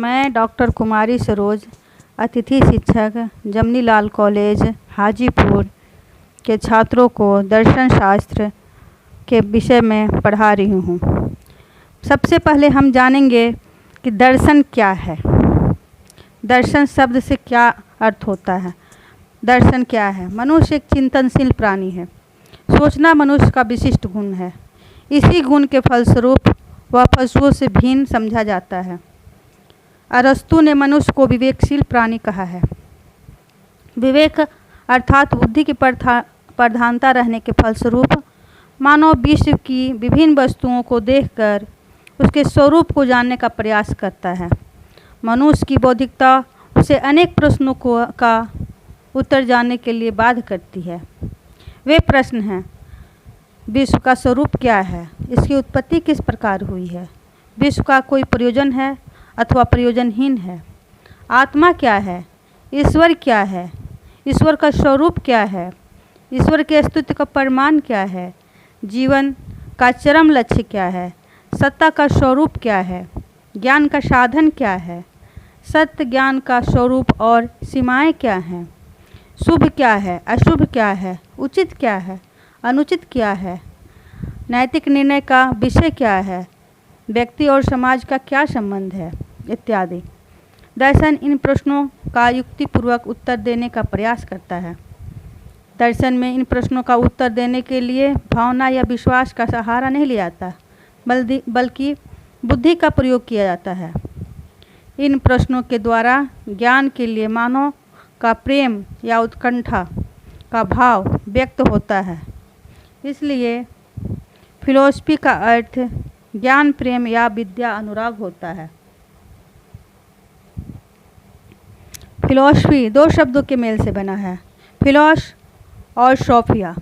मैं डॉक्टर कुमारी सरोज, अतिथि शिक्षक जमनीलाल कॉलेज हाजीपुर के छात्रों को दर्शन शास्त्र के विषय में पढ़ा रही हूँ। सबसे पहले हम जानेंगे कि दर्शन क्या है। दर्शन शब्द से क्या अर्थ होता है। दर्शन क्या है? मनुष्य एक चिंतनशील प्राणी है। सोचना मनुष्य का विशिष्ट गुण है। इसी गुण के फलस्वरूप वह पशुओं से भिन्न समझा जाता है। अरस्तु ने मनुष्य को विवेकशील प्राणी कहा है। विवेक अर्थात बुद्धि की प्रधानता रहने के फलस्वरूप मानव विश्व की विभिन्न वस्तुओं को देखकर उसके स्वरूप को जानने का प्रयास करता है। मनुष्य की बौद्धिकता उसे अनेक प्रश्नों का उत्तर जानने के लिए बाध्य करती है। वे प्रश्न हैं: विश्व का स्वरूप क्या है? इसकी उत्पत्ति किस प्रकार हुई है? विश्व का कोई प्रयोजन है अथवा प्रयोजनहीन है? आत्मा क्या है? ईश्वर क्या है? ईश्वर का स्वरूप क्या है? ईश्वर के अस्तित्व का प्रमाण क्या है? जीवन का चरम लक्ष्य क्या है? सत्ता का स्वरूप क्या है? ज्ञान का साधन क्या है? सत्य ज्ञान का स्वरूप और सीमाएं क्या हैं? शुभ क्या है? अशुभ क्या है? उचित क्या है? अनुचित क्या है? नैतिक निर्णय का विषय क्या है? व्यक्ति और समाज का क्या संबंध है? इत्यादि। दर्शन इन प्रश्नों का युक्तिपूर्वक उत्तर देने का प्रयास करता है। दर्शन में इन प्रश्नों का उत्तर देने के लिए भावना या विश्वास का सहारा नहीं लिया जाता, बल्कि बुद्धि का प्रयोग किया जाता है। इन प्रश्नों के द्वारा ज्ञान के लिए मानव का प्रेम या उत्कंठा का भाव व्यक्त होता है। इसलिए फिलॉसफी का अर्थ ज्ञान प्रेम या विद्या अनुराग होता है। फिलॉसफी दो शब्दों के मेल से बना है, फिलॉस और सोफिया।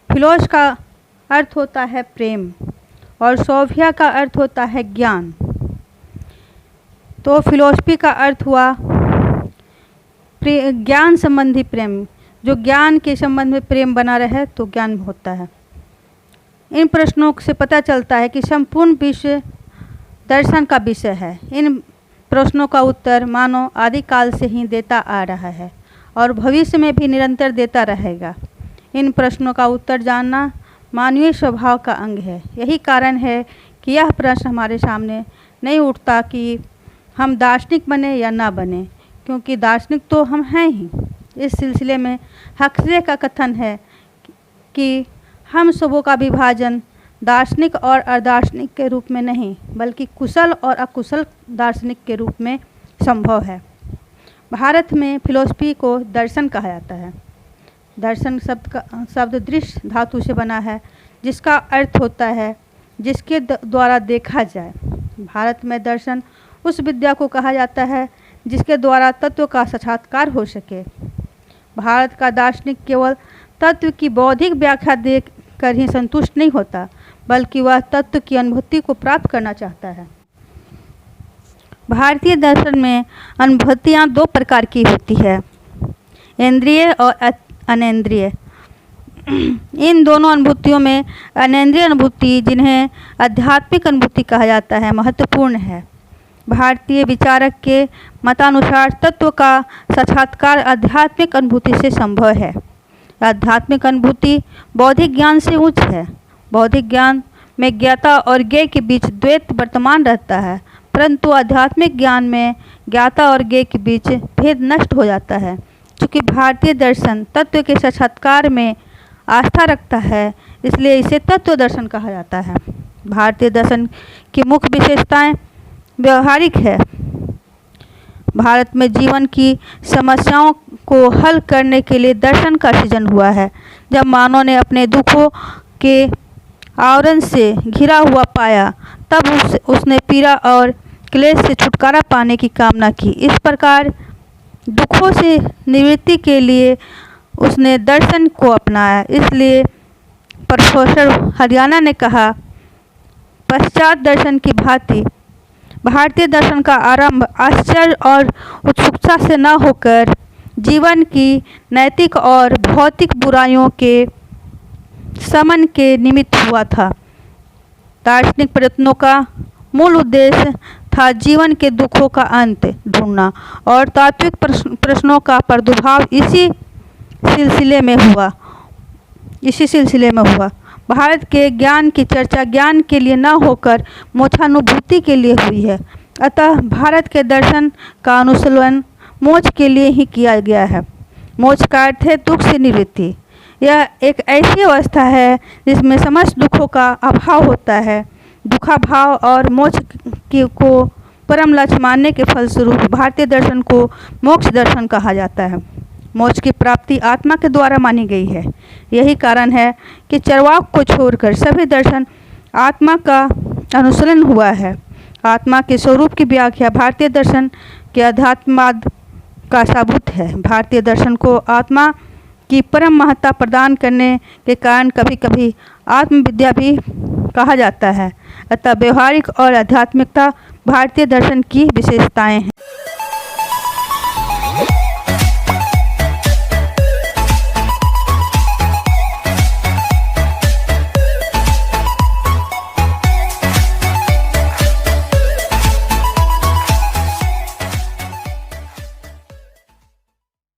फिलॉस का अर्थ होता है प्रेम और सोफिया का अर्थ होता है ज्ञान। तो फिलॉसफी का अर्थ हुआ ज्ञान संबंधी प्रेम। जो ज्ञान के संबंध में प्रेम बना रहे तो ज्ञान होता है। इन प्रश्नों से पता चलता है कि संपूर्ण विश्व दर्शन का विषय है। इन प्रश्नों का उत्तर मानव आदिकाल से ही देता आ रहा है और भविष्य में भी निरंतर देता रहेगा। इन प्रश्नों का उत्तर जानना मानवीय स्वभाव का अंग है। यही कारण है कि यह प्रश्न हमारे सामने नहीं उठता कि हम दार्शनिक बने या ना बने, क्योंकि दार्शनिक तो हम हैं ही। इस सिलसिले में हक्सले का कथन है कि हम सबों का विभाजन दार्शनिक और अदार्शनिक के रूप में नहीं, बल्कि कुशल और अकुशल दार्शनिक के रूप में संभव है। भारत में फिलॉसफी को दर्शन कहा जाता है। दर्शन शब्द दृश्य धातु से बना है, जिसका अर्थ होता है जिसके द्वारा देखा जाए। भारत में दर्शन उस विद्या को कहा जाता है जिसके द्वारा तत्व का साक्षात्कार हो सके। भारत का दार्शनिक केवल तत्व की बौद्धिक व्याख्या देख कर ही संतुष्ट नहीं होता, बल्कि वह तत्व की अनुभूति को प्राप्त करना चाहता है। भारतीय दर्शन में अनुभूतियाँ दो प्रकार की होती है, इंद्रिय और अनेंद्रिय। इन दोनों अनुभूतियों में अनेंद्रिय अनुभूति, जिन्हें आध्यात्मिक अनुभूति कहा जाता है, महत्वपूर्ण है। भारतीय विचारक के मतानुसार तत्व का साक्षात्कार आध्यात्मिक अनुभूति से संभव है। आध्यात्मिक अनुभूति बौद्धिक ज्ञान से उच्च है। बौद्धिक ज्ञान में ज्ञाता और ज्ञेय के बीच द्वैत वर्तमान रहता है, परंतु आध्यात्मिक ज्ञान में ज्ञाता और ज्ञेय के बीच भेद नष्ट हो जाता है। चूँकि भारतीय दर्शन तत्व के साक्षात्कार में आस्था रखता है, इसलिए इसे तत्व दर्शन कहा जाता है। भारतीय दर्शन की मुख्य विशेषताएं व्यवहारिक है। भारत में जीवन की समस्याओं को हल करने के लिए दर्शन का सृजन हुआ है। जब मानव ने अपने दुखों के आवरण से घिरा हुआ पाया, तब उसने पीड़ा और क्लेश से छुटकारा पाने की कामना की। इस प्रकार दुखों से निवृत्ति के लिए उसने दर्शन को अपनाया। इसलिए प्रोफेसर हरियाणा ने कहा, पश्चात दर्शन की भांति भारतीय दर्शन का आरंभ आश्चर्य और उत्सुकता से न होकर जीवन की नैतिक और भौतिक बुराइयों के शमन के निमित्त हुआ था। दार्शनिक प्रयत्नों का मूल उद्देश्य अर्थात जीवन के दुखों का अंत ढूंढना, और तात्विक प्रश्नों का प्रादुर्भाव इसी सिलसिले में हुआ। भारत के ज्ञान की चर्चा ज्ञान के लिए न होकर मोक्षानुभूति के लिए हुई है। अतः भारत के दर्शन का अनुशीलन मोक्ष के लिए ही किया गया है। मोक्ष का अर्थ है दुख से निवृत्ति। यह एक ऐसी अवस्था है जिसमें समस्त दुखों का अभाव होता है। दुखाभाव और मोक्ष को परम लक्ष्य मानने के फलस्वरूप भारतीय दर्शन को मोक्ष दर्शन कहा जाता है। मोक्ष की प्राप्ति आत्मा के द्वारा मानी गई है। यही कारण है कि चरवाक को छोड़कर सभी दर्शन आत्मा का अनुशीलन हुआ है। आत्मा के स्वरूप की व्याख्या भारतीय दर्शन के अध्यात्मवाद का सबूत है। भारतीय दर्शन को आत्मा की परम महत्ता प्रदान करने के कारण कभी कभी आत्मविद्या भी कहा जाता है। अतः व्यवहारिक और आध्यात्मिकता भारतीय दर्शन की विशेषताएं हैं।